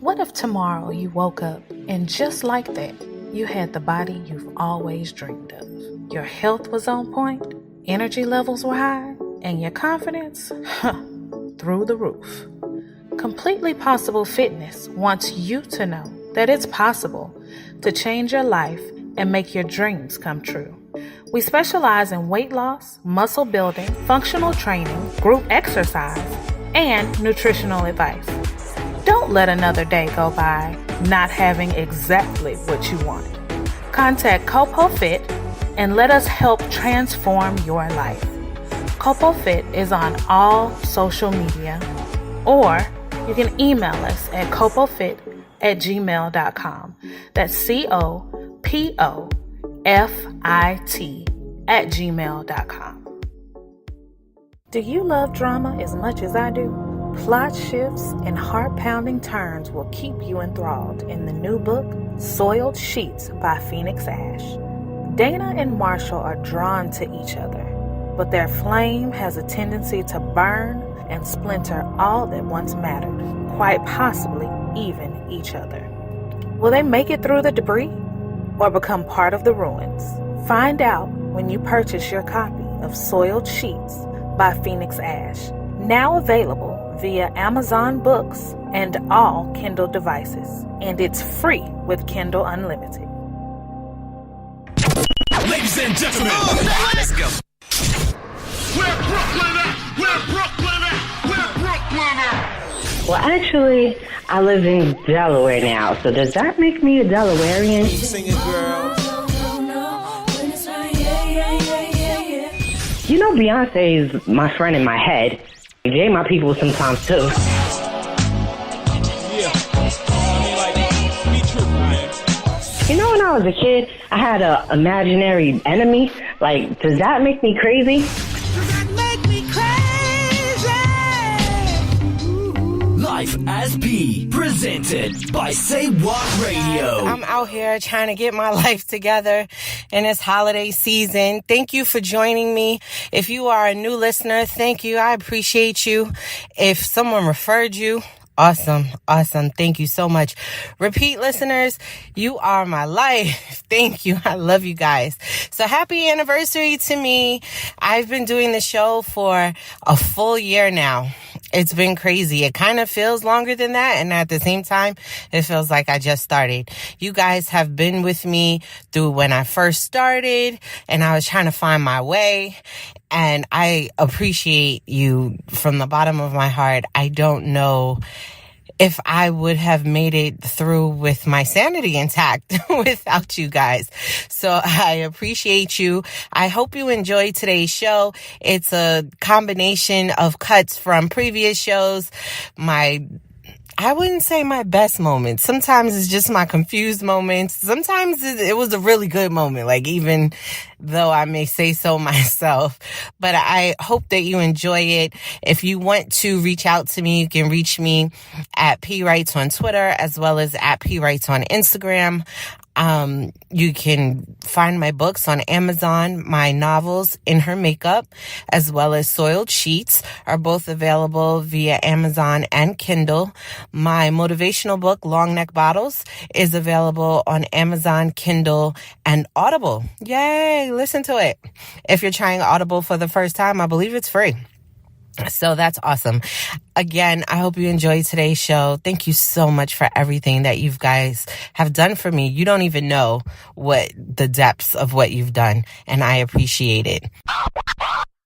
What if tomorrow you woke up and just like that, you had the body you've always dreamed of? Your health was on point, energy levels were high, and your confidence, through the roof. Completely Possible Fitness wants you to know that it's possible to change your life and make your dreams come true. We specialize in weight loss, muscle building, functional training, group exercise, and nutritional advice. Don't let another day go by not having exactly what you want. Contact Copo Fit and let us help transform your life. Copo Fit is on all social media, or you can email us at copofit@gmail.com. That's COPOFIT@gmail.com. Do you love drama as much as I do? Plot shifts and heart-pounding turns will keep you enthralled in the new book, Soiled Sheets by Phoenix Ash. Dana and Marshall are drawn to each other, but their flame has a tendency to burn and splinter all that once mattered, quite possibly even each other. Will they make it through the debris or become part of the ruins? Find out when you purchase your copy of Soiled Sheets by Phoenix Ash, now available via Amazon Books and all Kindle devices, and it's free with Kindle Unlimited. Ladies and gentlemen, let's go. Where Brooklyn at? Where Brooklyn at? Where Brooklyn at? Well, actually, I live in Delaware now, so does that make me a Delawarean? Sing it, girl. You know, Beyonce is my friend in my head. Jay my people sometimes, too. Yeah. I mean, like, be true, man. You know, when I was a kid, I had an imaginary enemy. Like, does that make me crazy? Life as P, presented by SayWHA Radio. I'm out here trying to get my life together in this holiday season. Thank you for joining me. If you are a new listener, thank you. I appreciate you. If someone referred you, awesome. Thank you so much. Repeat listeners, you are my life. Thank you. I love you guys. So happy anniversary to me. I've been doing the show for a full year now. It's been crazy. It kind of feels longer than that. And at the same time, it feels like I just started. You guys have been with me through when I first started and I was trying to find my way. And I appreciate you from the bottom of my heart. I don't know if I would have made it through with my sanity intact without you guys. So I appreciate you. I hope you enjoyed today's show. It's a combination of cuts from previous shows. I wouldn't say my best moments. Sometimes it's just my confused moments. Sometimes it was a really good moment, like even though I may say so myself. But I hope that you enjoy it. If you want to reach out to me, you can reach me at PWrites on Twitter as well as at PWrites on Instagram. You can find my books on Amazon. My novels, In Her Makeup, as well as Soiled Sheets, are both available via Amazon and Kindle. My motivational book, Long Neck Bottles, is available on Amazon, Kindle, and Audible. Yay! Listen to it. If you're trying Audible for the first time, I believe it's free. So that's awesome. Again, I hope you enjoyed today's show. Thank you so much for everything that you guys have done for me. You don't even know what the depths of what you've done, and I appreciate it.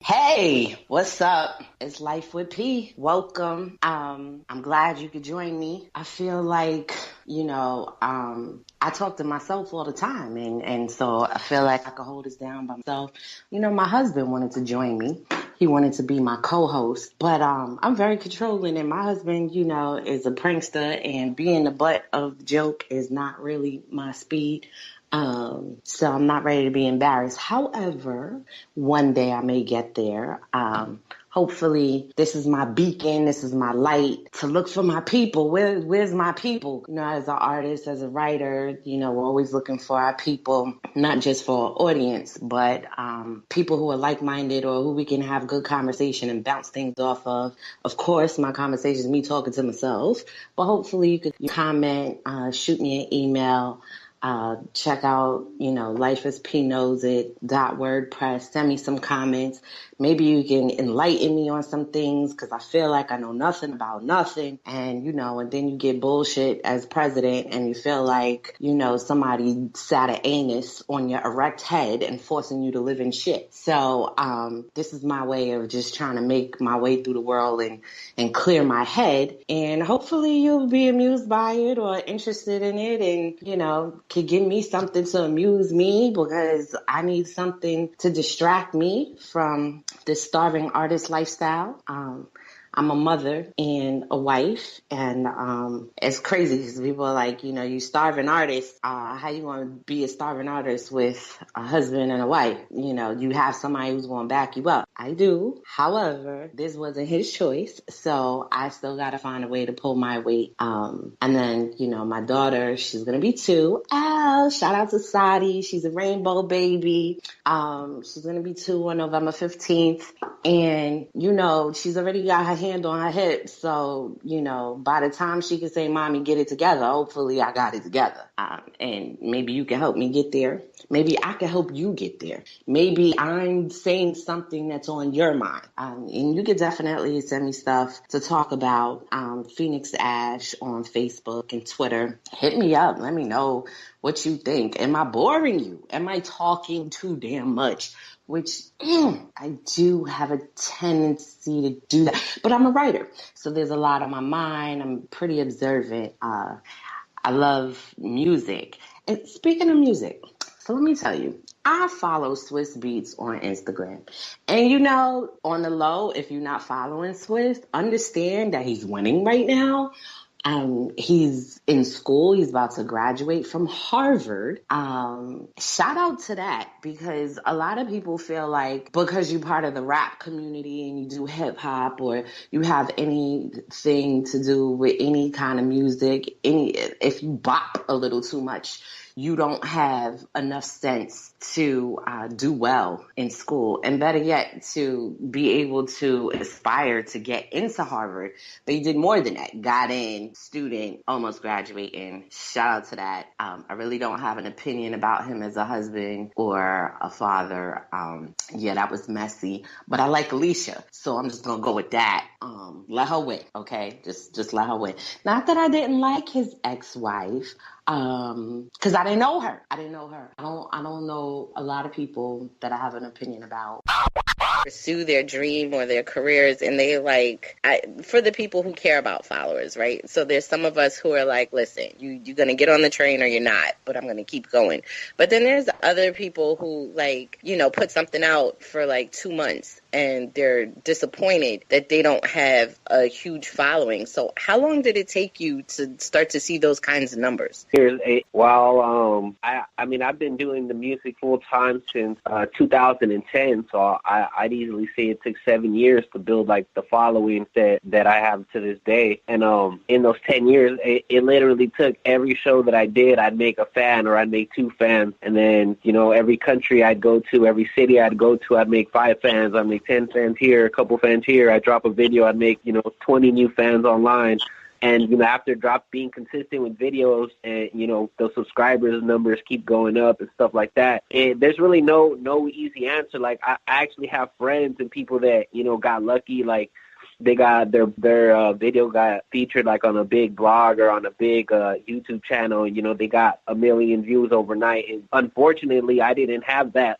Hey, what's up? It's Life with P. Welcome. I'm glad you could join me. I feel like, I talk to myself all the time, and so I feel like I can hold this down by myself. My husband wanted to join me. He wanted to be my co-host, but I'm very controlling, and my husband, is a prankster, and being the butt of the joke is not really my speed. So I'm not ready to be embarrassed. However, one day I may get there. hopefully this is my beacon, this is my light to look for my people. Where's my people? You know, as an artist, as a writer, you know, we're always looking for our people, not just for our audience, but people who are like-minded or who we can have good conversation and bounce things off of. Of course, my conversation is me talking to myself, but hopefully you could comment, shoot me an email. Check out, you know, lifeispknowsit.wordpress. Send me some comments. Maybe you can enlighten me on some things because I feel like I know nothing about nothing. And, you know, and then you get bullshit as president and you feel like, you know, somebody sat an anus on your erect head and forcing you to live in shit. So this is my way of just trying to make my way through the world and clear my head. And hopefully you'll be amused by it or interested in it and, you know, could give me something to amuse me because I need something to distract me from this starving artist lifestyle. I'm a mother and a wife, and it's crazy because people are like, you know, you starving artist. How you want to be a starving artist with a husband and a wife? You know, you have somebody who's going to back you up. I do. However, this wasn't his choice, so I still got to find a way to pull my weight. And then, you know, my daughter, she's going to be 2. Oh, shout out to Sadi. She's a rainbow baby. She's going to be 2 on November 15th. And, you know, she's already got her hand on her hip. So, you know, by the time she can say, Mommy, get it together, hopefully I got it together. And maybe you can help me get there. Maybe I can help you get there. Maybe I'm saying something that's on your mind. And you can definitely send me stuff to talk about. Phoenix Ash on Facebook and Twitter. Hit me up. Let me know what you think. Am I boring you? Am I talking too damn much? Which I do have a tendency to do that. But I'm a writer, so there's a lot on my mind. I'm pretty observant. I love music. And speaking of music, so let me tell you, I follow Swiss Beats on Instagram. And you know, on the low, if you're not following Swiss, understand that he's winning right now. He's in school. He's about to graduate from Harvard. Shout out to that, because a lot of people feel like because you're part of the rap community and you do hip hop or you have anything to do with any kind of music, if you bop a little too much, you don't have enough sense to do well in school, and better yet, to be able to aspire to get into Harvard. But he did more than that. Got in, student, almost graduating. Shout out to that. I really don't have an opinion about him as a husband or a father. Yeah, that was messy. But I like Alicia, so I'm just going to go with that. Let her win, okay? Just let her win. Not that I didn't like his ex-wife. Cause I didn't know her. I don't know a lot of people that I have an opinion about. Pursue their dream or their careers, and they for the people who care about followers, right? So there's some of us who are like, listen, you're going to get on the train or you're not, but I'm going to keep going. But then there's other people who put something out for 2 months and they're disappointed that they don't have a huge following. So how long did it take you to start to see those kinds of numbers? I've been doing the music full time since 2010, so I'd easily say it took 7 years to build the following that I have to this day. And in those 10 years, it literally took every show that I did, I'd make a fan or I'd make 2 fans. And then, every country I'd go to, every city I'd go to, I'd make 5 fans. I'd make 10 fans here, a couple fans here. I'd drop a video, I'd make, 20 new fans online. And, after being consistent with videos and, those subscribers numbers keep going up and stuff like that, there's really no easy answer. I actually have friends and people that, got lucky, they got their video got featured on a big blog or on a big YouTube channel, and they got 1 million views overnight. And unfortunately, I didn't have that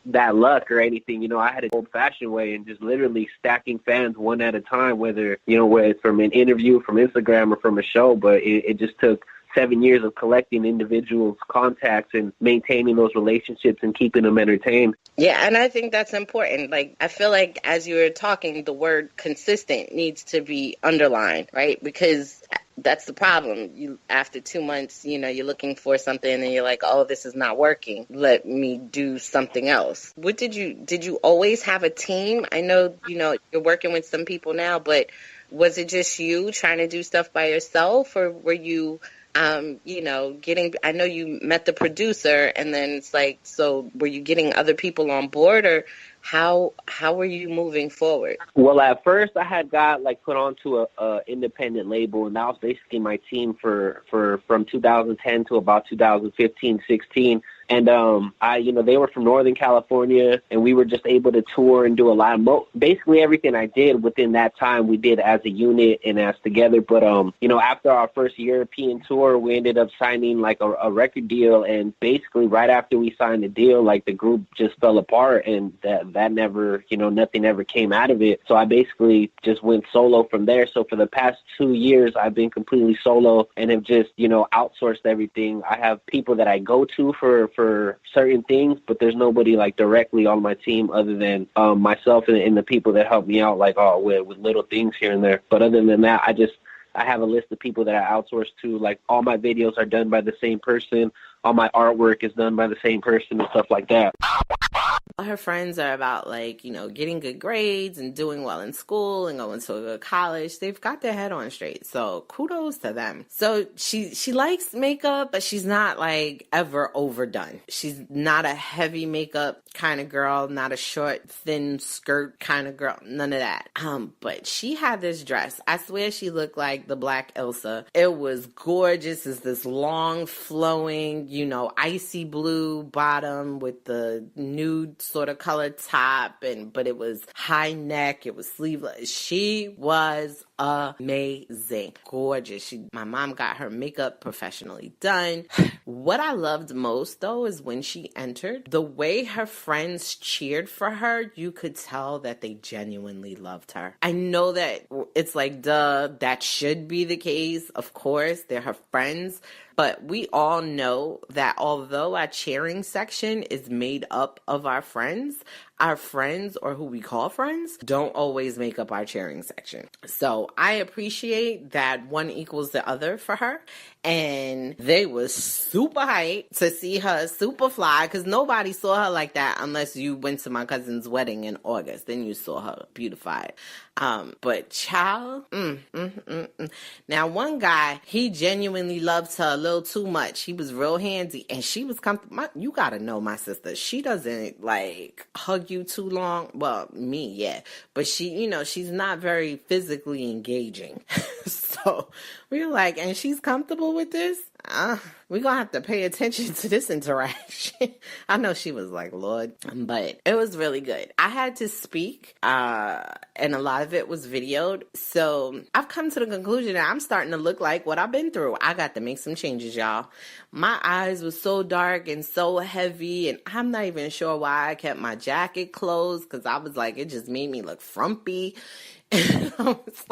that luck or anything. I had an old-fashioned way and just literally stacking fans one at a time, whether it's from an interview, from Instagram, or from a show. But it just took 7 years of collecting individuals' contacts and maintaining those relationships and keeping them entertained. Yeah, and I think that's important. I feel like as you were talking, the word consistent needs to be underlined, right? Because that's the problem. You, after 2 months, you're looking for something and you're like, oh, this is not working. Let me do something else. Did you always have a team? I know, you're working with some people now, but was it just you trying to do stuff by yourself, or were you, I know you met the producer and then it's like, so were you getting other people on board, or how were you moving forward? Well, at first I had got put onto a independent label, and that was basically my team for from 2010 to about 2015, 16. And they were from Northern California, and we were just able to tour and do a lot of basically everything I did within that time we did as a unit and as together. But after our first European tour, we ended up signing a record deal, and basically right after we signed the deal, the group just fell apart, and that never, nothing ever came out of it. So I basically just went solo from there. So for the past 2 years, I've been completely solo and have just, outsourced everything. I have people that I go to for certain things, but there's nobody directly on my team other than myself and the people that help me out with little things here and there. But other than that, I have a list of people that I outsource to. All my videos are done by the same person. All my artwork is done by the same person and stuff like that. Her friends are about getting good grades and doing well in school and going to a good college. They've got their head on straight. So kudos to them. So she likes makeup, but she's not ever overdone. She's not a heavy makeup kind of girl, not a short, thin skirt kind of girl. None of that. But she had this dress. I swear she looked like the Black Elsa. It was gorgeous. It's this long flowing, icy blue bottom with the nude sort of colored top, but it was high neck, it was sleeveless. She was amazing, gorgeous. My mom got her makeup professionally done. What I loved most though is when she entered, the way her friends cheered for her, you could tell that they genuinely loved her. I know that it's duh, that should be the case. Of course, they're her friends. But we all know that although our cheering section is made up of our friends, or who we call friends, don't always make up our cheering section. So I appreciate that one equals the other for her. And they was super hyped to see her super fly, because nobody saw her like that unless you went to my cousin's wedding in August. Then you saw her beautified. But child, Now, one guy, he genuinely loved her a little too much. He was real handy, and she was comfortable. You gotta know my sister. She doesn't hug you too long. Well, me, yeah. But she, she's not very physically engaging. So we were and she's comfortable with this? We're going to have to pay attention to this interaction. I know she was Lord, but it was really good. I had to speak, and a lot of it was videoed. So I've come to the conclusion that I'm starting to look like what I've been through. I got to make some changes, y'all. My eyes were so dark and so heavy, and I'm not even sure why I kept my jacket closed, because I was it just made me look frumpy. It's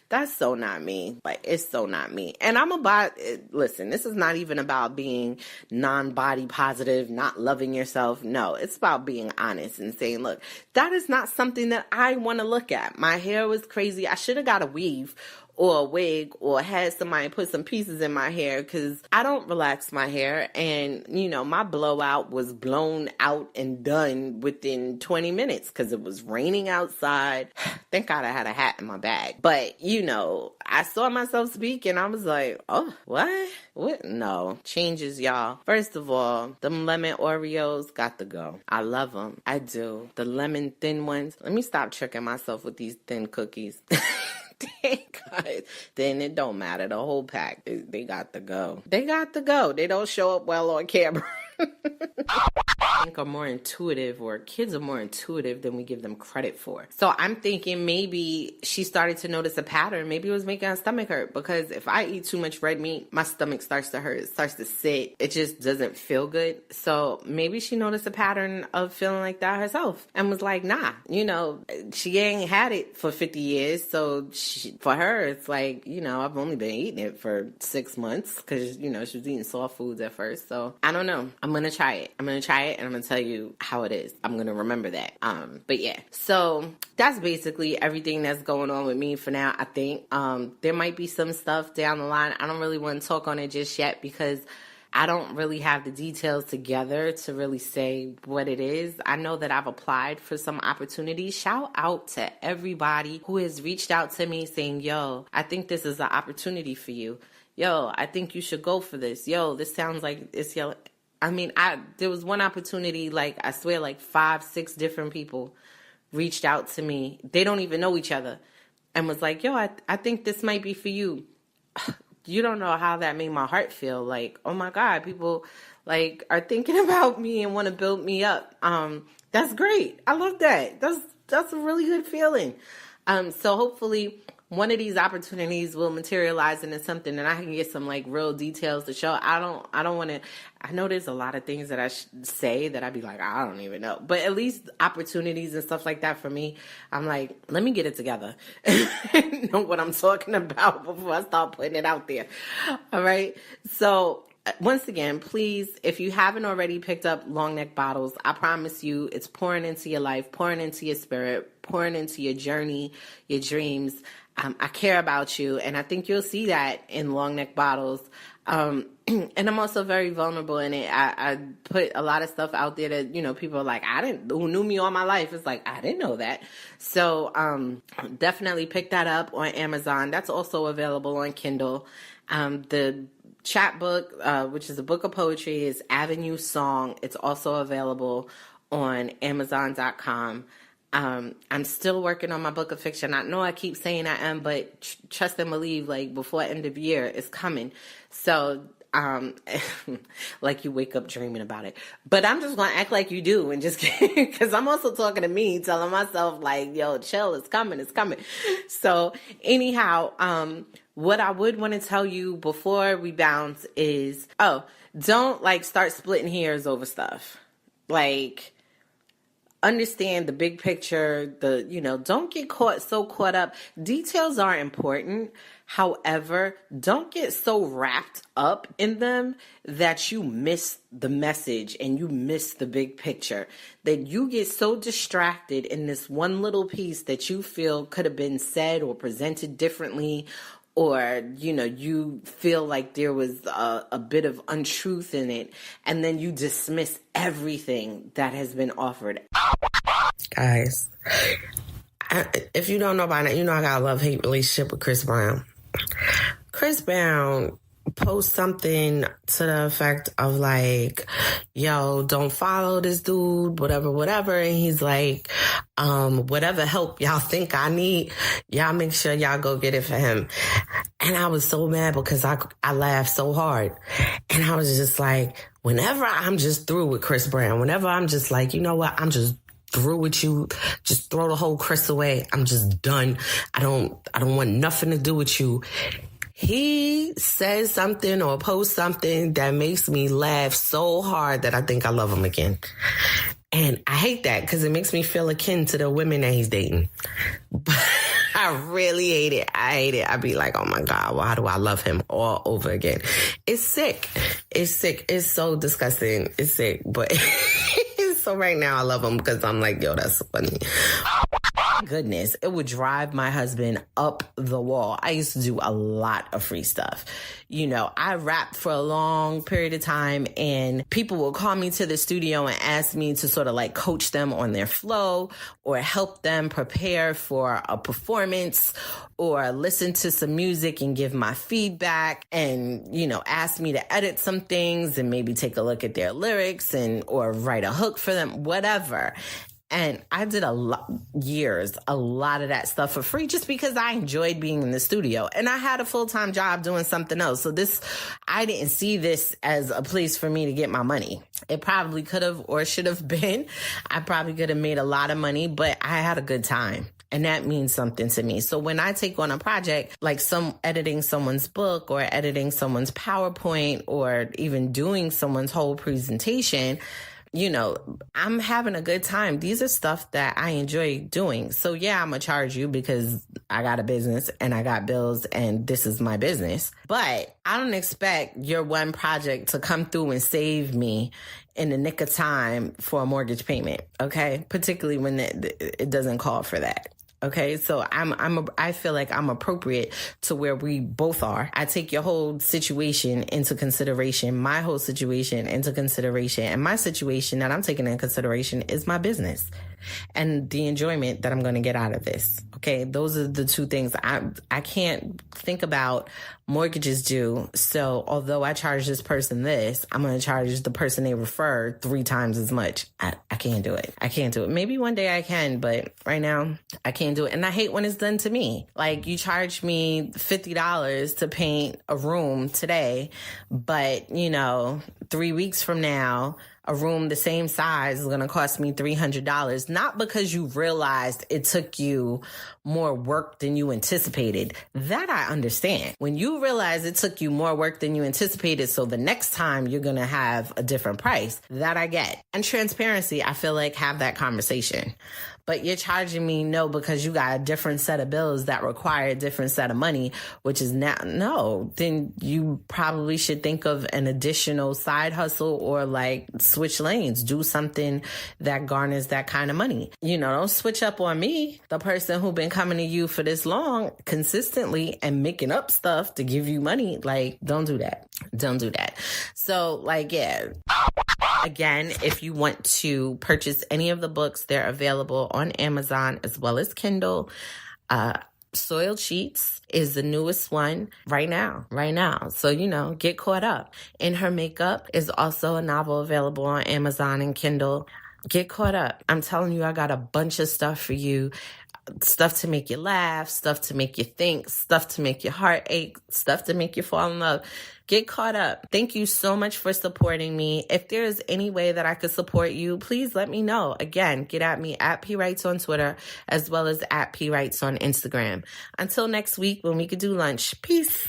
that's so not me. It's so not me. And I'm about, listen, this is not even about being non-body positive, not loving yourself. No, it's about being honest and saying, look, that is not something that I want to look at. My hair was crazy. I should have got a weave or a wig, or had somebody put some pieces in my hair, because I don't relax my hair. And, my blowout was blown out and done within 20 minutes because it was raining outside. Thank God I had a hat in my bag. But, I saw myself speak and I was like, oh, what? What? No. Changes, y'all. First of all, them lemon Oreos got to go. I love them. I do. The lemon thin ones. Let me stop tricking myself with these thin cookies. Then it don't matter. The whole pack, they got to go. They got to go. They don't show up well on camera. I think are more intuitive, or kids are more intuitive than we give them credit for. So I'm thinking maybe she started to notice a pattern. Maybe it was making her stomach hurt, because if I eat too much red meat, my stomach starts to hurt. It starts to sit. It just doesn't feel good. So maybe she noticed a pattern of feeling like that herself and was like, nah, she ain't had it for 50 years. So for her, it's I've only been eating it for 6 months, because, she was eating soft foods at first. So I don't know. I'm going to try it. And I'm going to tell you how it is. I'm going to remember that. But yeah, so that's basically everything that's going on with me for now, I think. There might be some stuff down the line. I don't really want to talk on it just yet because I don't really have the details together to really say what it is. I know that I've applied for some opportunities. Shout out to everybody who has reached out to me saying, yo, I think this is an opportunity for you. Yo, I think you should go for this. Yo, this sounds like it's your... I mean, there was one opportunity, like, I swear, like 5-6 different people reached out to me. They don't even know each other. And was like, yo, I think this might be for you. You don't know how that made my heart feel. Like, oh my God, people like are thinking about me and want to build me up. That's great. I love that. That's a really good feeling. So hopefully one of these opportunities will materialize into something and I can get some like real details to show. I don't want to, I know there's a lot of things that I should say that I'd be like, I don't even know, but at least opportunities and stuff like that for me, I'm like, let me get it together. Know what I'm talking about before I start putting it out there. All right. So once again, please, if you haven't already picked up long neck bottles, I promise you it's pouring into your life, pouring into your spirit, pouring into your journey, your dreams. I care about you, and I think you'll see that in long neck bottles. And I'm also very vulnerable in it. I put a lot of stuff out there that, you know, people are like, who knew me all my life. It's like, I didn't know that. So definitely pick that up on Amazon. That's also available on Kindle. The chapbook, which is a book of poetry, is Avenue Song. It's also available on Amazon.com. I'm still working on my book of fiction. I know I keep saying I am, but trust and believe, like, before end of year, it's coming. So, like you wake up dreaming about it. But I'm just going to act like you do and just, because I'm also talking to me, telling myself, like, yo, chill, it's coming, it's coming. So, anyhow, what I would want to tell you before we bounce is, don't, like, start splitting hairs over stuff. Like, understand the big picture, don't get so caught up. Details are important. However, don't get so wrapped up in them that you miss the message and you miss the big picture, that you get so distracted in this one little piece that you feel could have been said or presented differently, or, you feel like there was a bit of untruth in it, and then you dismiss everything that has been offered. Guys, if you don't know by now, you know I got a love-hate relationship with Chris Brown. Chris Brown post something to the effect of like, yo, don't follow this dude, whatever. And he's like, whatever help y'all think I need, y'all make sure y'all go get it for him. And I was so mad because I laughed so hard. And I was just like, whenever I'm just through with Chris Brown, whenever I'm just like, you know what, I'm just through with you, just throw the whole Chris away. I'm just done. I don't want nothing to do with you. He says something or posts something that makes me laugh so hard that I think I love him again. And I hate that because it makes me feel akin to the women that he's dating. But I really hate it. I hate it. I be like, oh my God, why do I love him all over again? It's sick. It's sick. It's so disgusting. It's sick. But so right now I love him because I'm like, yo, that's funny. Goodness, it would drive my husband up the wall. I used to do a lot of free stuff. I rapped for a long period of time, and people would call me to the studio and ask me to sort of like coach them on their flow or help them prepare for a performance or listen to some music and give my feedback and, ask me to edit some things and maybe take a look at their lyrics or write a hook for them, whatever. And I did a lot of that stuff for free just because I enjoyed being in the studio. And I had a full-time job doing something else. So I didn't see this as a place for me to get my money. It probably could have or should have been. I probably could have made a lot of money, but I had a good time. And that means something to me. So when I take on a project like editing someone's book or editing someone's PowerPoint or even doing someone's whole presentation, I'm having a good time. These are stuff that I enjoy doing. So yeah, I'm going to charge you because I got a business and I got bills and this is my business. But I don't expect your one project to come through and save me in the nick of time for a mortgage payment. Okay. Particularly when it doesn't call for that. Okay, so I feel like I'm appropriate to where we both are. I take your whole situation into consideration, my whole situation into consideration, and my situation that I'm taking into consideration is my business and the enjoyment that I'm going to get out of this. Okay, those are the two things. I can't think about mortgages due. So although I charge this person this, I'm going to charge the person they refer 3 times as much. I can't do it. I can't do it. Maybe one day I can, but right now I can't do it. And I hate when it's done to me. Like, you charge me $50 to paint a room today, but 3 weeks from now, a room the same size is going to cost me $300, not because you realized it took you more work than you anticipated. That I understand. When you realize it took you more work than you anticipated, so the next time you're going to have a different price, that I get. And transparency, I feel like, have that conversation. But you're charging me because you got a different set of bills that require a different set of money, which is no, then you probably should think of an additional side hustle or like switch lanes, do something that garners that kind of money. Don't switch up on me, the person who been coming to you for this long consistently and making up stuff to give you money. Like, don't do that. Don't do that. So yeah. Again, if you want to purchase any of the books, they're available on Amazon as well as Kindle. Soiled Sheets is the newest one right now. So, get caught up. In Her Makeup is also a novel available on Amazon and Kindle. Get caught up. I'm telling you, I got a bunch of stuff for you. Stuff to make you laugh, stuff to make you think, stuff to make your heart ache, stuff to make you fall in love. Get caught up. Thank you so much for supporting me. If there is any way that I could support you, please let me know. Again, get at me at P Writes on Twitter as well as at P Writes on Instagram. Until next week when we could do lunch. Peace.